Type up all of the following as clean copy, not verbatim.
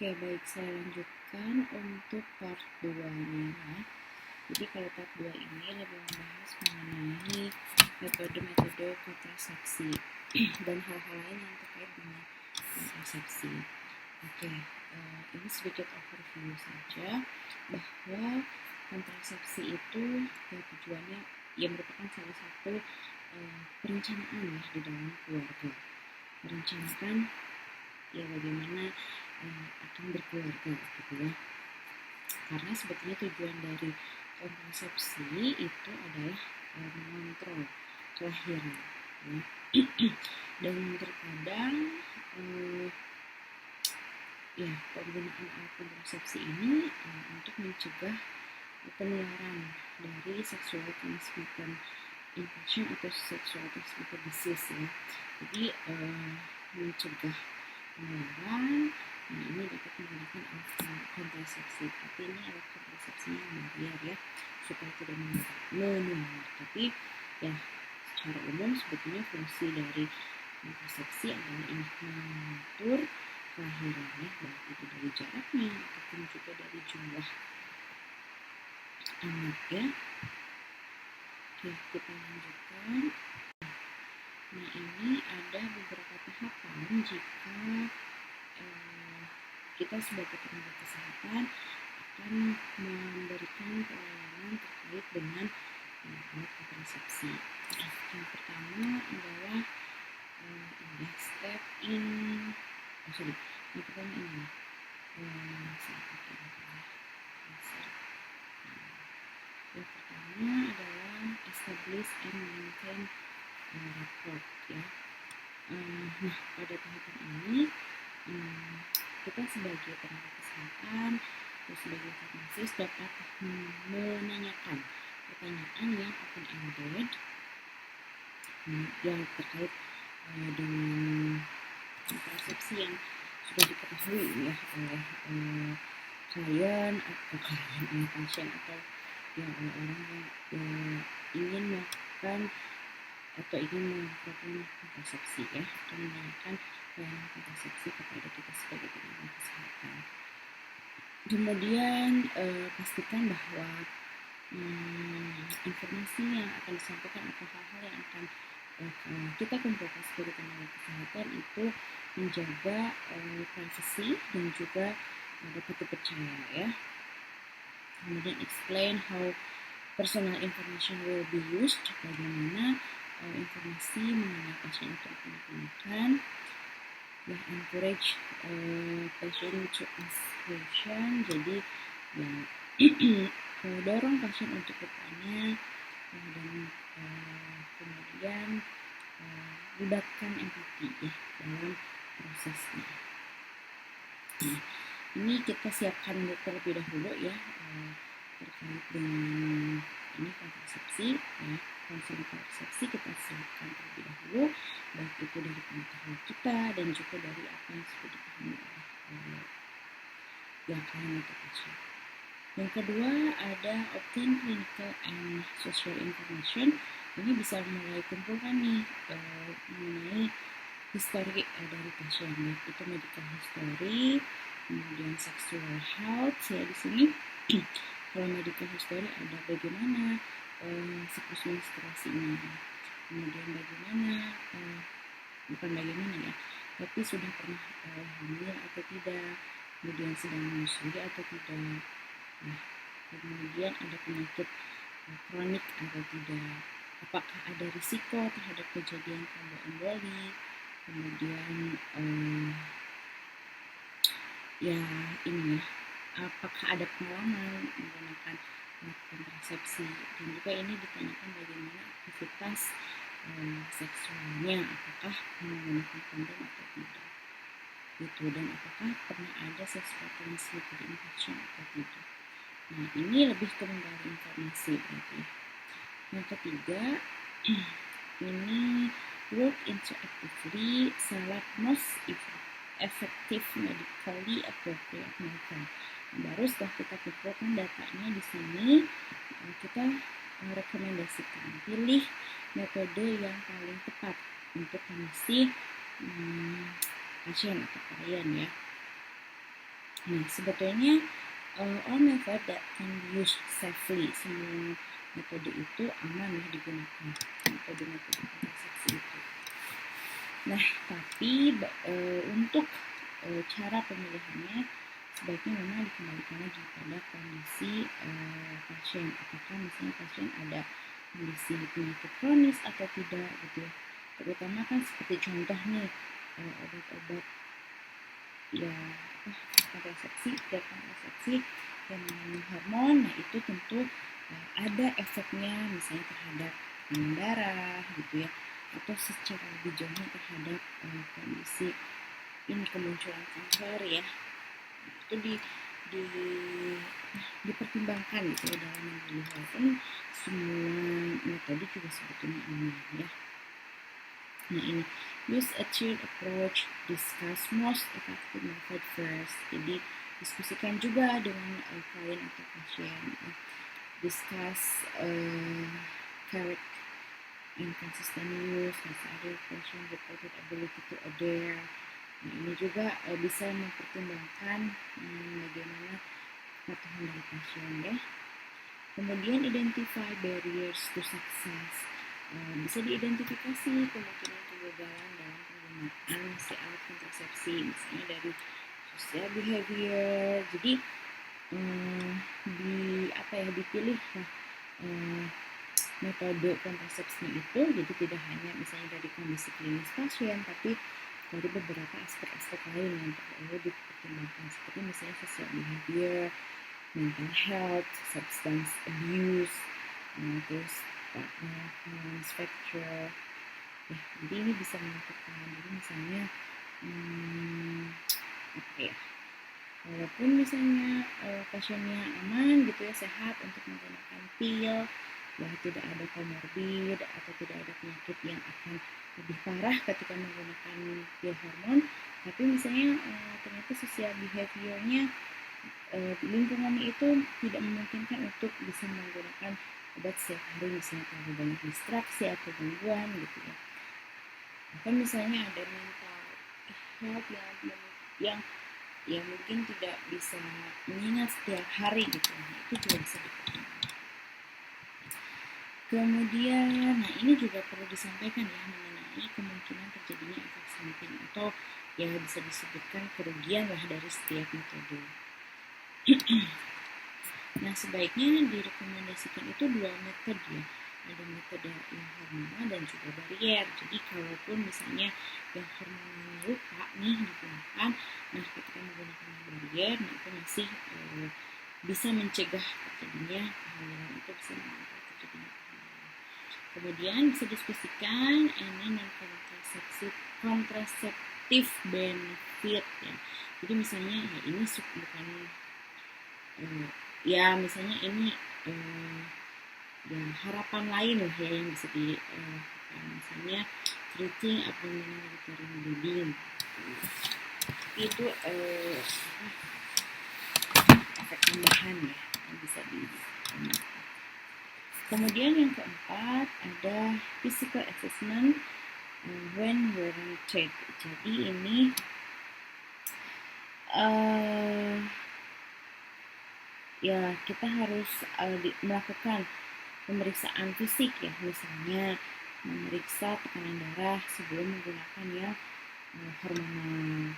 Oke, baik, saya lanjutkan untuk part 2-nya ya. Jadi kalau part 2 ini lebih membahas mengenai metode-metode kontrasepsi dan hal-hal lain yang terkait dengan kontrasepsi. Oke, ini sedikit overview saja bahwa kontrasepsi itu ya tujuannya merupakan salah satu perencanaan ya di dalam keluarga. Merencanakan ya bagaimana akan berkeluarga gitu ya. Karena sebetulnya tujuan dari kontrasepsi itu adalah mengontrol kelahiran ya. Dan terkadang penggunaan alat kontrasepsi ini untuk mencegah penularan dari sexual transmitted infection atau sexual transmitted disease ya. Jadi mencegah penularan. Nah, ini dapat menggunakan alat kontrasepsi, tapi ini alat kontrasepsinya yang bayar ya, supaya tidak menular. Tapi ya secara umum sebetulnya fungsi dari kontrasepsi adalah ini mengatur kelahiran ya, baik itu dari jaraknya ataupun juga dari jumlah anak ya. Oke, kita lanjutkan. Nah, ini ada beberapa tahapan jika kita sebagai tenaga kesehatan akan memberikan pelayanan terkait dengan alat kontrasepsi. Yang pertama adalah step in. Yang pertama ini. Yang pertama adalah establish and maintain record ya. Nah, pada tahapan ini kita sebagai tenaga kesehatan atau sebagai farmasis dapat menanyakan pertanyaan yang open-ended yang terkait dengan kontrasepsi yang sudah diketahui ya oleh klien atau pasien atau ya oleh orang yang ingin melakukan atau ingin melakukan kontrasepsi ya, atau menanyakan pelayanan kontrasepsi kepada kita sebagai tenaga kesehatan. Kemudian pastikan bahwa informasi yang akan disampaikan atau hal-hal yang akan kita kumpulkan sebagai tenaga kesehatan itu menjaga privasi dan juga dapat dipercaya ya. Kemudian explain how personal information will be used, bagaimana informasi mengenai pasien itu akan digunakan. Ya, encourage patient to ask question, jadi ya dorong pasien untuk bertanya dan kemudian libatkan empati ya dalam prosesnya. Nah, ini kita siapkan terlebih dahulu ya terkait dengan ini kontrasepsi ya. Konseling kontrasepsi kita siapkan terlebih dahulu, baik itu dari pengetahuan kita dan juga dari apa yang sudah dipahami oleh klien atau pasien. Yang kedua ada obtain clinical and social information. Ini bisa mulai kumpulkan nih mengenai histori dari pasien, baik itu medical history, kemudian sexual health ya di sini. Kalau medical history ada bagaimana siklus menstruasinya, kemudian bagaimana bukan bagaimana ya, tapi sudah pernah hamil atau tidak, kemudian sedang menyusui atau tidak. Nah, kemudian ada penyakit kronik atau tidak, apakah ada risiko terhadap kejadian tromboemboli, kemudian apakah ada pengalaman menggunakan kontrasepsi, dan juga ini ditanyakan bagaimana aktivitas seksualnya, apakah menggunakan kondom atau tidak gitu, dan apakah pernah ada sexual transmitted infection atau tidak. Nah, ini lebih ke menggali informasi berarti. Yang ketiga ini work into actively select most effective medically appropriate method. Baru setelah kita kumpulkan datanya di sini, kita rekomendasikan pilih metode yang paling tepat untuk kondisi pasien atau klien ya. Nah, sebetulnya all method that can be used safely, semua metode itu aman ya digunakan, metode-metode kontrasepsi itu. Nah, tapi untuk cara pemilihannya sebaiknya memang dikembalikan lagi pada kondisi pasien. Apakah misalnya pasien ada kondisi penyakit kronis atau tidak gitu ya. Terutama kan seperti contoh nih obat-obat ya kontrasepsi, kontrasepsi yang mengandung hormon, nah itu tentu ada efeknya misalnya terhadap tekanan darah gitu ya, atau secara lebih jauhnya terhadap kondisi ini kemunculan kanker ya. Itu di dipertimbangkan gitu ya dalam memilih, walaupun semua metode juga sebetulnya aman ya. Nah ini, use a tiered approach, discuss most effective method first. Jadi diskusikan juga dengan klien atau pasien. Discuss correct and consistent use, as other patient reported ability to adhere. Nah ini juga bisa mempertimbangkan bagaimana kepatuhan dari pasien ya. Kemudian identify barriers to success. Bisa diidentifikasi kemungkinan kegagalan dalam penggunaan si alat kontrasepsi, misalnya dari social behavior. Jadi dipilih metode kontrasepsi itu, jadi tidak hanya misalnya dari kondisi klinis pasien, tapi dari beberapa aspek-aspek lain yang perlu dipertimbangkan, seperti misalnya social behavior, mental health, substance abuse, terus partner manufacturer. Ya, jadi ini bisa menentukan. Jadi misalnya walaupun misalnya pasiennya aman gitu ya, sehat untuk menggunakan pil, ya tidak ada komorbid atau tidak ada penyakit yang akan lebih parah ketika menggunakan pil hormon, tapi misalnya ternyata sosial behaviornya lingkungannya itu tidak memungkinkan untuk bisa menggunakan obat setiap hari, misalnya terlalu banyak distraksi atau gangguan gitu ya. Atau misalnya ada mental health yang mungkin tidak bisa mengingat setiap hari gitu, nah itu juga bisa dipertimbangkan. Kemudian, nah ini juga perlu disampaikan ya mengenai kemungkinan terjadinya efek samping atau ya bisa disebutkan kerugian lah dari setiap metode. Nah sebaiknya direkomendasikan itu 2 metode ya, ada metode yang hormonal dan juga barier. Jadi kalaupun misalnya yang hormonalnya lupa nih digunakan, nah ketika menggunakan barier, nah itu masih bisa mencegah terjadinya kehamilan, itu bisa mengontrol terjadinya kehamilan. Kemudian bisa diskusikan ini non kontraseptif benefit ya. Jadi misalnya ya ini bukan ya misalnya ini ya harapan lain lah ya yang bisa dilakukan, misalnya treating abdominal uterine bleeding, itu efek tambahan ya yang bisa dilakukan. Kemudian yang keempat ada physical assessment when warranted. Jadi ini ya kita harus melakukan pemeriksaan fisik ya, misalnya memeriksa tekanan darah sebelum menggunakan yang hormonal.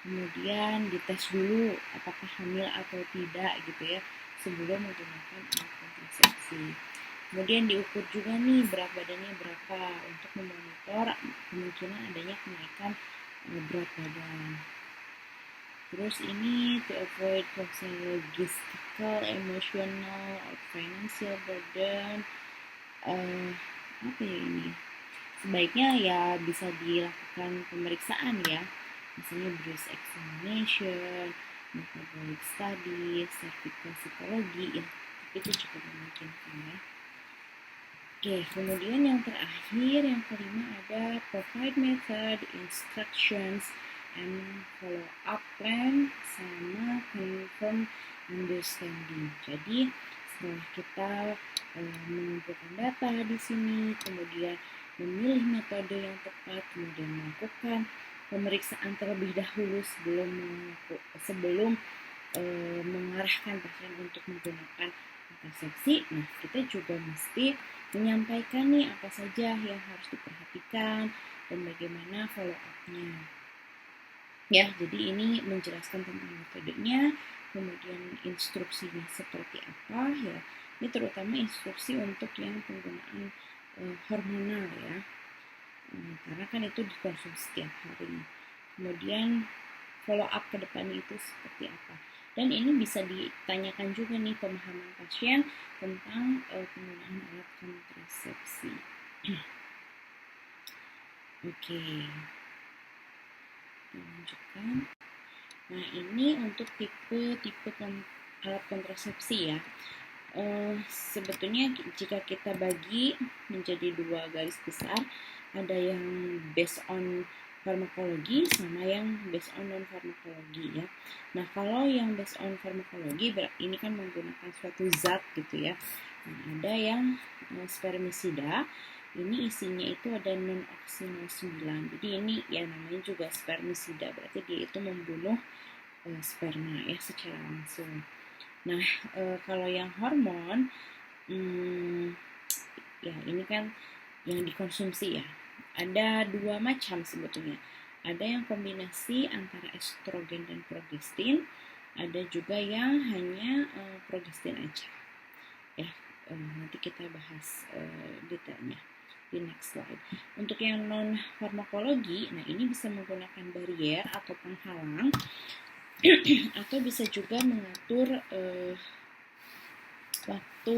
Kemudian dites dulu apakah hamil atau tidak gitu ya sebelum menggunakan alat kontrasepsi. Kemudian diukur juga nih berat badannya berapa untuk memonitor kemungkinan adanya kenaikan berat badan. Terus ini to avoid logistical, emotional, or financial burden. Apa ya ini? Sebaiknya ya bisa dilakukan pemeriksaan ya, misalnya breast examination, metabolic study, cervical psikologi ya, itu cukup memungkinkan ya. Oke, kemudian yang terakhir, yang kelima ada provide method, instructions, and follow up plan, sama confirm understanding. Jadi setelah kita mengumpulkan data di sini, kemudian memilih metode yang tepat, kemudian melakukan pemeriksaan terlebih dahulu sebelum mengarahkan pasien untuk menggunakan kontrasepsi, nah kita juga mesti menyampaikan nih apa saja yang harus diperhatikan dan bagaimana follow up-nya. Ya, jadi ini menjelaskan tentang metodenya, kemudian instruksinya seperti apa ya. Ini terutama instruksi untuk yang penggunaan hormonal ya. Karena kan itu dikonsumsi setiap hari. Kemudian follow up ke depan itu seperti apa. Dan ini bisa ditanyakan juga nih pemahaman pasien tentang penggunaan alat kontrasepsi. Oke. Kita lanjutkan. Nah, ini untuk tipe alat kontrasepsi ya. Sebetulnya jika kita bagi menjadi 2 garis besar, ada yang based on farmakologi sama yang based on non farmakologi ya. Nah, kalau yang based on farmakologi ini kan menggunakan suatu zat gitu ya. Nah, ada yang spermisida. Ini isinya itu ada non-oxynol 9. Jadi ini ya namanya juga spermisida, berarti dia itu membunuh sperma ya secara langsung. Nah, kalau yang hormon, ya ini kan yang dikonsumsi ya. Ada 2 macam sebetulnya. Ada yang kombinasi antara estrogen dan progestin, ada juga yang hanya progestin aja. Ya, nanti kita bahas detailnya di next slide. Untuk yang non farmakologi, nah ini bisa menggunakan barier atau penghalang atau bisa juga mengatur waktu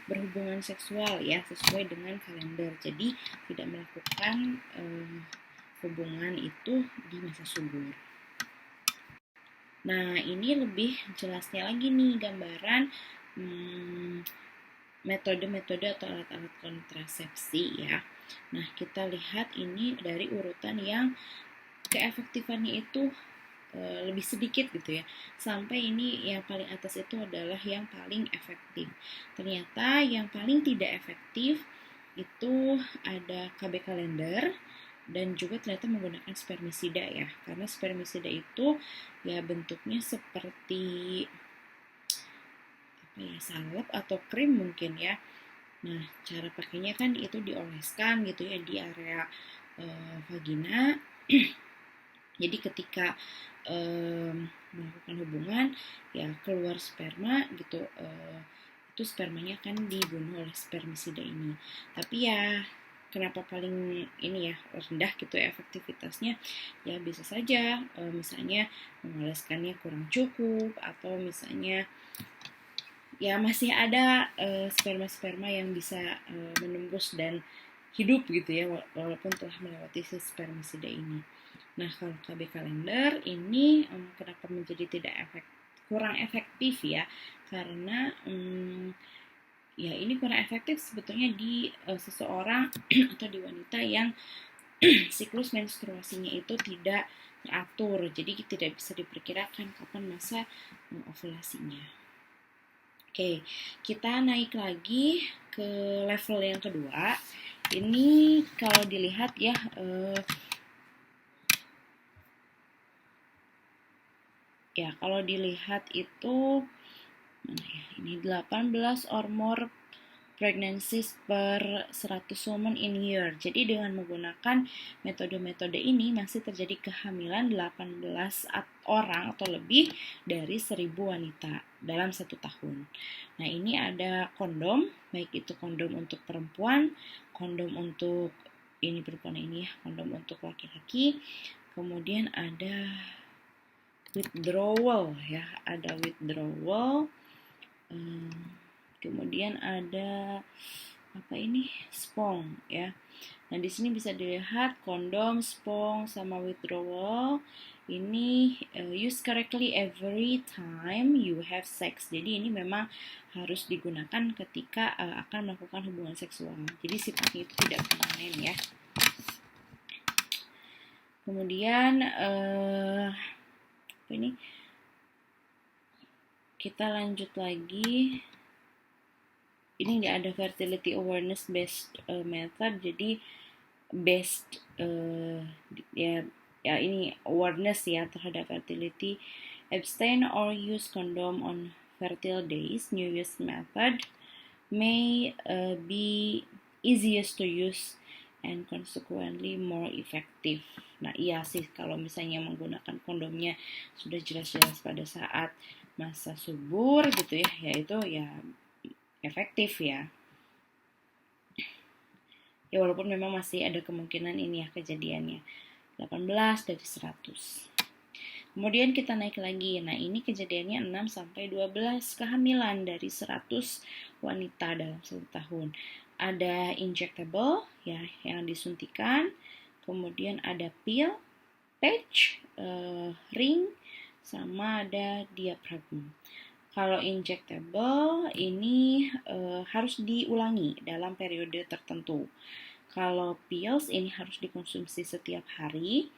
berhubungan seksual ya sesuai dengan kalender. Jadi tidak melakukan hubungan itu di masa subur. Nah, ini lebih jelasnya lagi nih gambaran metode-metode atau alat-alat kontrasepsi ya. Nah, kita lihat ini dari urutan yang keefektifannya itu lebih sedikit gitu ya. Sampai ini yang paling atas itu adalah yang paling efektif. Ternyata yang paling tidak efektif itu ada KB kalender dan juga ternyata menggunakan spermisida ya. Karena spermisida itu ya bentuknya seperti salep atau krim mungkin ya. Nah, cara pakainya kan itu dioleskan gitu ya di area vagina. Jadi ketika melakukan hubungan ya keluar sperma gitu, itu spermanya akan dibunuh oleh spermisida ini. Tapi ya kenapa paling ini ya rendah gitu ya efektivitasnya, ya bisa saja misalnya mengoleskannya kurang cukup, atau misalnya ya masih ada sperma-sperma yang bisa menembus dan hidup gitu ya walaupun telah melewati spermisida ini. Nah, kalau KB kalender ini kenapa menjadi kurang efektif ya? Karena ya ini kurang efektif sebetulnya di seseorang atau di wanita yang siklus menstruasinya itu tidak teratur. Jadi tidak bisa diperkirakan kapan masa ovulasinya. Oke, kita naik lagi ke level yang kedua. Ini kalau dilihat ya, kalau dilihat itu mana ya? Ini 18 or more pregnancies per 100 women in year. Jadi dengan menggunakan metode-metode ini masih terjadi kehamilan 18 orang atau lebih dari 1.000 wanita dalam 1 tahun. Nah, ini ada kondom, baik itu kondom untuk perempuan, kondom untuk ini perempuan ini ya, kondom untuk laki-laki. Kemudian ada withdrawal ya, ada withdrawal. Kemudian ada apa ini? Spong ya. Nah, di sini bisa dilihat kondom, spong sama withdrawal. Ini use correctly every time you have sex. Jadi ini memang harus digunakan ketika akan melakukan hubungan seksual. Jadi sifatnya itu tidak permanen ya. Kemudian apa ini? Kita lanjut lagi. Ini ada fertility awareness based method. Jadi based ya ini awareness ya terhadap fertility Abstain or use condom on fertile days. New use method may be easiest to use and consequently more effective. Nah, iya sih kalau misalnya menggunakan kondomnya sudah jelas-jelas pada saat masa subur gitu ya, yaitu ya efektif ya. Ya walaupun memang masih ada kemungkinan ini ya kejadiannya. 18 dari 100. Kemudian kita naik lagi. Nah, ini kejadiannya 6 sampai 12 kehamilan dari 100 wanita dalam 1 tahun. Ada injectable ya yang disuntikan, kemudian ada pill, patch, ring, sama ada diaphragm. Kalau injectable ini harus diulangi dalam periode tertentu. Kalau pills ini harus dikonsumsi setiap hari.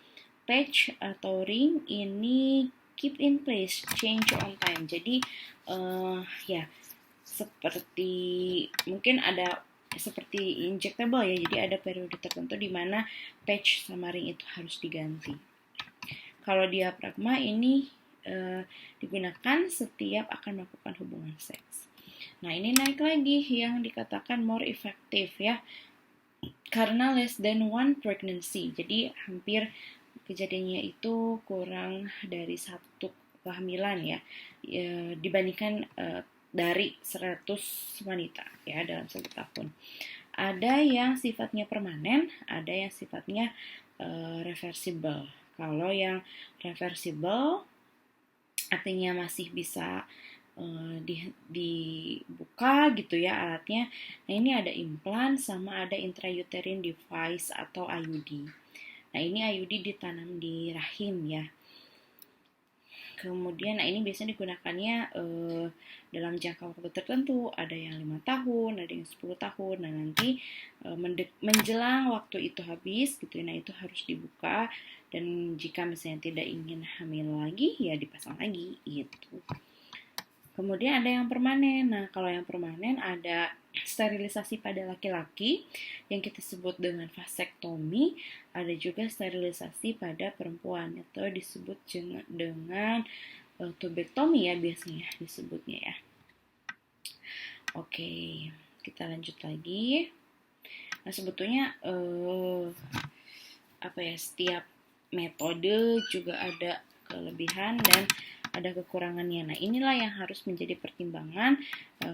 Patch atau ring ini keep in place, change on time. Jadi ya seperti mungkin ada seperti injectable ya. Jadi ada periode tertentu di mana patch sama ring itu harus diganti. Kalau diafragma ini digunakan setiap akan melakukan hubungan seks. Nah, ini naik lagi yang dikatakan more effective ya. Karena less than one pregnancy. Jadi hampir kejadiannya itu kurang dari 1 kehamilan ya, dibandingkan dari 100 wanita ya dalam 1 tahun. Ada yang sifatnya permanen, ada yang sifatnya reversible. Kalau yang reversible artinya masih bisa dibuka gitu ya alatnya. Nah, ini ada implan sama ada intrauterine device atau IUD. Nah, ini IUD ditanam di rahim ya. Kemudian, nah ini biasanya digunakannya dalam jangka waktu tertentu. Ada yang 5 tahun, ada yang 10 tahun. Nah, nanti menjelang waktu itu habis gitu. Nah, itu harus dibuka. Dan jika misalnya tidak ingin hamil lagi, ya dipasang lagi gitu. Kemudian ada yang permanen. Nah, kalau yang permanen ada sterilisasi pada laki-laki yang kita sebut dengan vasektomi, ada juga sterilisasi pada perempuan atau disebut dengan tubektomi ya biasanya disebutnya ya. Oke, kita lanjut lagi. Nah, sebetulnya setiap metode juga ada kelebihan dan ada kekurangannya. Nah, inilah yang harus menjadi pertimbangan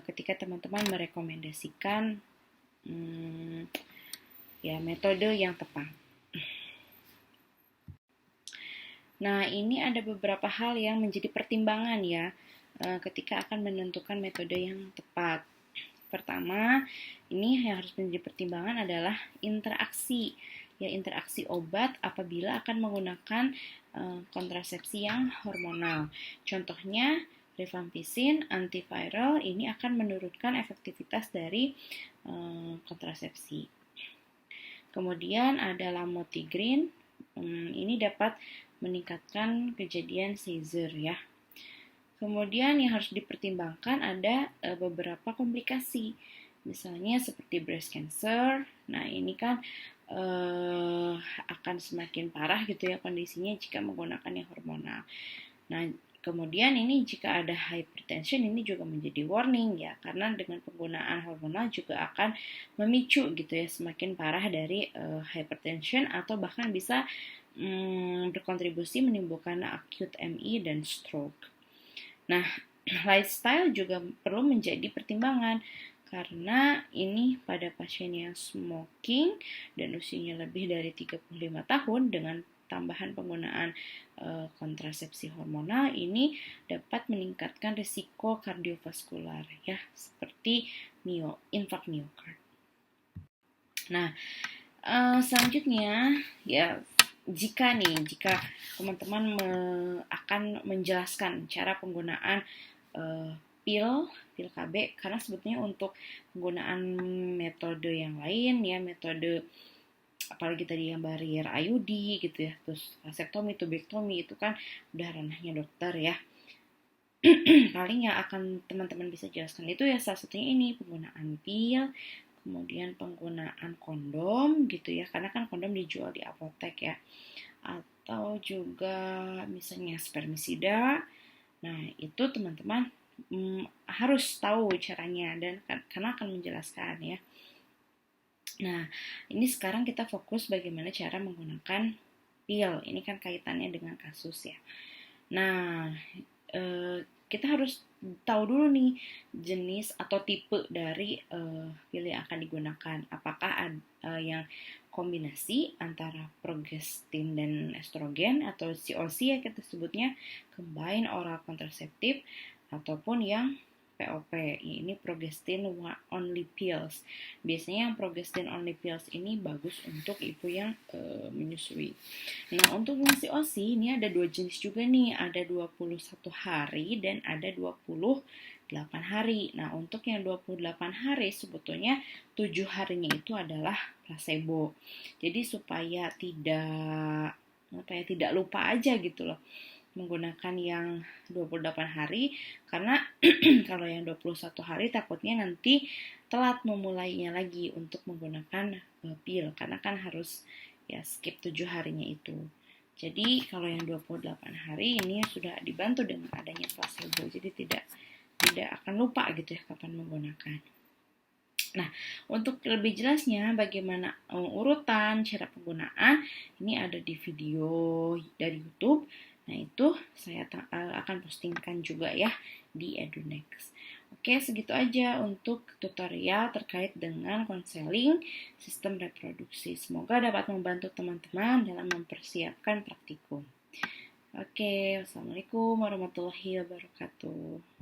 ketika teman-teman merekomendasikan metode yang tepat. Nah, ini ada beberapa hal yang menjadi pertimbangan ya ketika akan menentukan metode yang tepat. Pertama, ini yang harus menjadi pertimbangan adalah interaksi obat apabila akan menggunakan kontrasepsi yang hormonal. Contohnya, rifampicin antiviral ini akan menurunkan efektivitas dari kontrasepsi. Kemudian ada lamotrigine, ini dapat meningkatkan kejadian seizure ya. Kemudian yang harus dipertimbangkan ada beberapa komplikasi, misalnya seperti breast cancer. Nah, ini kan akan semakin parah gitu ya kondisinya jika menggunakan yang hormonal. Nah, kemudian ini jika ada hypertension ini juga menjadi warning ya, karena dengan penggunaan hormonal juga akan memicu gitu ya semakin parah dari hypertension atau bahkan bisa berkontribusi menimbulkan acute MI dan stroke. Nah, lifestyle juga perlu menjadi pertimbangan karena ini pada pasien yang smoking dan usianya lebih dari 35 tahun dengan tambahan penggunaan kontrasepsi hormonal ini dapat meningkatkan risiko kardiovaskular ya, seperti infark miokard. Nah, selanjutnya ya jika teman-teman akan menjelaskan cara penggunaan pil KB, karena sebetulnya untuk penggunaan metode yang lain ya, metode apalagi tadi yang barrier IUD gitu ya, terus vasektomi, tubektomi itu kan udah ranahnya dokter ya. Paling yang akan teman-teman bisa jelaskan itu ya salah satunya ini penggunaan pil, kemudian penggunaan kondom gitu ya, karena kan kondom dijual di apotek ya, atau juga misalnya spermisida, Nah, itu teman-teman harus tahu caranya dan karena akan menjelaskan ya. Nah, ini sekarang kita fokus bagaimana cara menggunakan pil. Ini kan kaitannya dengan kasus ya. Nah, kita harus tahu dulu nih jenis atau tipe dari pil yang akan digunakan. Apakah yang kombinasi antara progestin dan estrogen atau COC ya kita sebutnya, combined oral contraceptive, ataupun yang POP, ini progestin only pills. Biasanya yang progestin only pills ini bagus untuk ibu yang menyusui. Nah, untuk yang COC ini ada dua jenis juga nih, ada 21 hari dan ada 28 hari. Nah, untuk yang 28 hari sebetulnya 7 harinya itu adalah placebo. Jadi supaya tidak lupa aja gitu loh menggunakan yang 28 hari, karena kalau yang 21 hari takutnya nanti telat memulainya lagi untuk menggunakan pil, karena kan harus ya skip 7 harinya itu. Jadi kalau yang 28 hari ini sudah dibantu dengan adanya placebo, jadi tidak akan lupa gitu ya kapan menggunakan. Nah, untuk lebih jelasnya bagaimana urutan cara penggunaan, ini ada di video dari YouTube. Nah, itu saya akan postingkan juga ya di EduNext. Oke, segitu aja untuk tutorial terkait dengan konseling sistem reproduksi. Semoga dapat membantu teman-teman dalam mempersiapkan praktikum. Oke, wassalamualaikum warahmatullahi wabarakatuh.